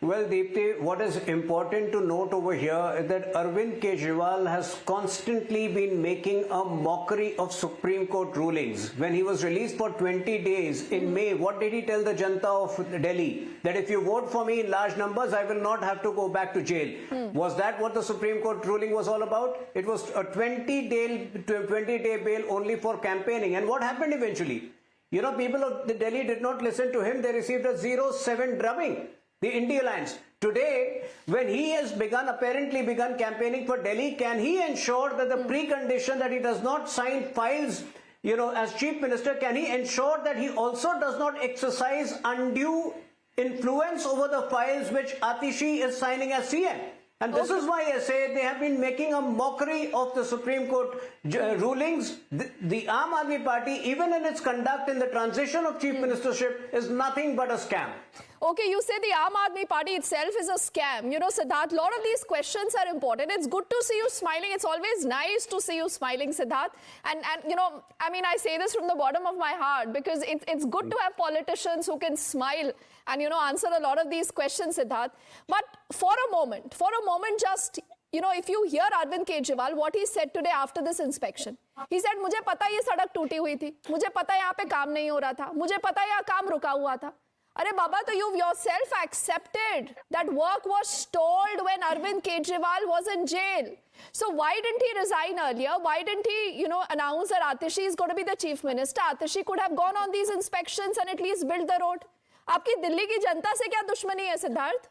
Well, Deepthi, what is important to note over here is that Arvind Kejriwal has constantly been making a mockery of Supreme Court rulings. When he was released for 20 days in May, what did he tell the Janta of Delhi? That if you vote for me in large numbers, I will not have to go back to jail. Was that what the Supreme Court ruling was all about? It was a 20-day bail only for campaigning. And what happened eventually? You know, people of Delhi did not listen to him. They received a 0-7 drubbing. The India Alliance. Today, when he has apparently begun campaigning for Delhi, can he ensure that the precondition that he does not sign files, you know, as chief minister, can he ensure that he also does not exercise undue influence over the files which Atishi is signing as CM? And this is why I say they have been making a mockery of the Supreme Court rulings. The Aam Aadmi Party, even in its conduct in the transition of chief ministership, is nothing but a scam. Okay, you say the Aam Aadmi Party itself is a scam. You know, Siddharth, a lot of these questions are important. It's good to see you smiling. It's always nice to see you smiling, Siddharth. And you know, I mean, I say this from the bottom of my heart because it's good to have politicians who can smile and, you know, answer a lot of these questions, Siddharth. But for a moment, just, you know, if you hear Arvind Kejriwal, what he said today after this inspection, he said, मुझे पता ये सड़क टूटी हुई थी, मुझे पता यहाँ पे काम नहीं हो रहा था, मुझे पता यहाँ काम रुका हुआ था. Arey Baba, so you yourself accepted that work was stalled when Arvind Kejriwal was in jail. So why didn't he resign earlier? Why didn't he, you know, announce that Atishi is going to be the chief minister? Atishi could have gone on these inspections and at least built the road. आपकी दिल्ली की जनता से क्या दुश्मनी है, Siddharth?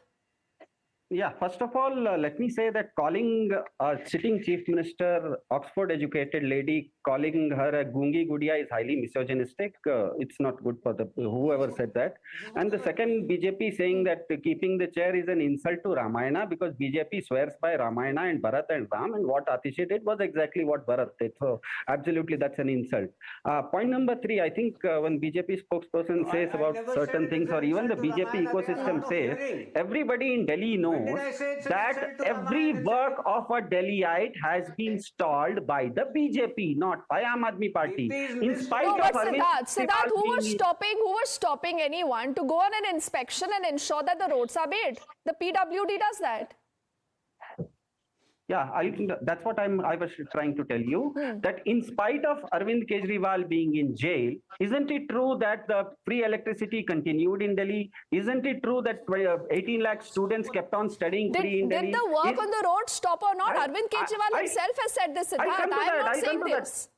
Yeah, first of all, let me say that calling a sitting chief minister, Oxford-educated lady, calling her a gungi gudiya is highly misogynistic. It's not good for whoever said that. And the second, BJP saying that keeping the chair is an insult to Ramayana because BJP swears by Ramayana and Bharat and Ram, and what Atishi did was exactly what Bharat did. So absolutely, that's an insult. Point number 3, I think when BJP spokesperson says about certain things, or even the BJP ecosystem says, everybody in Delhi knows that every work of a Delhiite has been stalled by the BJP, not by Aam Aadmi Party. In spite of Siddharth, who was stopping anyone to go on an inspection and ensure that the roads are made? The PWD does that. Yeah, that's what I was trying to tell you, that in spite of Arvind Kejriwal being in jail, isn't it true that the free electricity continued in Delhi? Isn't it true that 18 lakh students kept on studying free in Delhi? Did the work on the road stop or not? Arvind Kejriwal himself has said this, Siddharth. I am not saying this.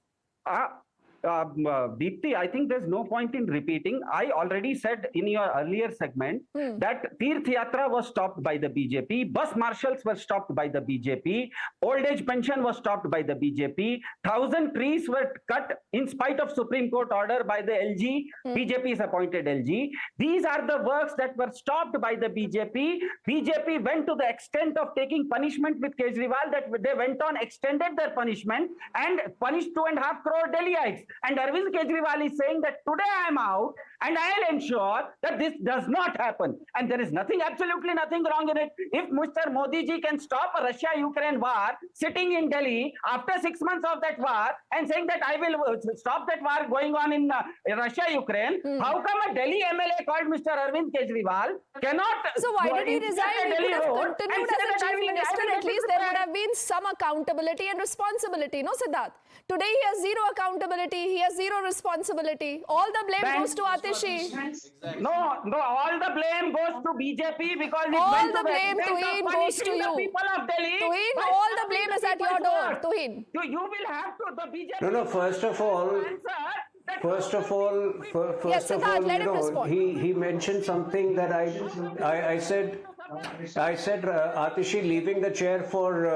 Deepthi, I think there's no point in repeating. I already said in your earlier segment that Tirth Yatra was stopped by the BJP, bus marshals were stopped by the BJP, old age pension was stopped by the BJP, 1,000 trees were cut in spite of Supreme Court order by the LG, BJP's appointed LG. These are the works that were stopped by the BJP. BJP went to the extent of taking punishment with Kejriwal, that they went on, extended their punishment and punished 2.5 crore Delhiites. And Arvind Kejriwal is saying that today I am out and I'll ensure that this does not happen. And there is absolutely nothing wrong in it. If Mr. Modi ji can stop a Russia-Ukraine war sitting in Delhi after 6 months of that war and saying that I will stop that war going on in Russia-Ukraine, how come a Delhi MLA called Mr. Arvind Kejriwal cannot... So why did he resign? He could have continued as a chief minister. At least there would have been some accountability and responsibility. No, Siddharth? Today he has zero accountability. He has zero responsibility. All the blame goes to Atishi. Exactly. No, all the blame goes to BJP because it all went the to blame, Tuhin, goes to you. People of Delhi. Tuhin, all the blame is at your door, Tuhin. You will have to, the BJP... No, first of all, he mentioned something that I said Atishi leaving the chair for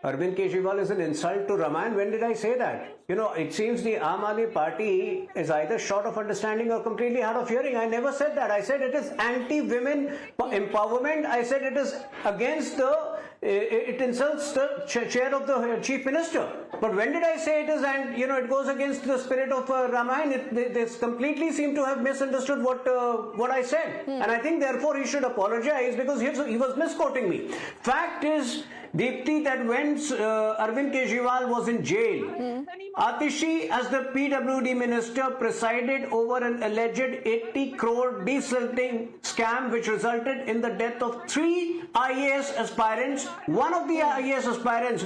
Arvind Kejriwal is an insult to Ramayana. When did I say that? You know, it seems the Aam Aadmi Party is either short of understanding or completely hard of hearing. I never said that. I said it is anti-women empowerment. I said it is against the it insults the chair of the chief minister. But when did I say it is? And it goes against the spirit of Ramayana. They completely seem to have misunderstood what I said. And I think therefore he should apologize, because he was misquoting me. Fact is, Deepthi, that when Arvind Kejriwal was in jail, Atishi, as the PWD minister, presided over an alleged 80 crore desilting scam which resulted in the death of 3 IAS aspirants. One of the IAS aspirants,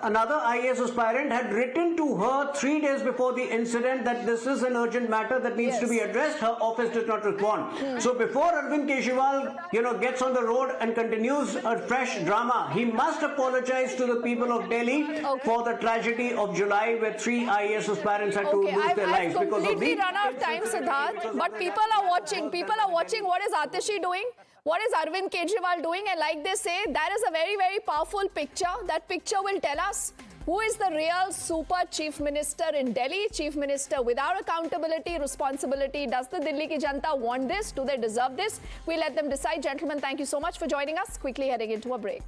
another IAS aspirant had written to her 3 days before the incident that this is an urgent matter that needs to be addressed. Her office did not respond. So before Arvind Kejriwal, gets on the road and continues a fresh drama, he must apologize to the people of Delhi for the tragedy of July, where 3 IAS aspirants had to lose their lives because of I've completely run out of time, Siddharth. But people are watching. People are watching. What is Atishi doing? What is Arvind Kejriwal doing? And like they say, that is a very, very powerful picture. That picture will tell us who is the real super chief minister in Delhi. Chief minister without accountability, responsibility. Does the Delhi ki Janta want this? Do they deserve this? We'll let them decide. Gentlemen, thank you so much for joining us. Quickly heading into a break.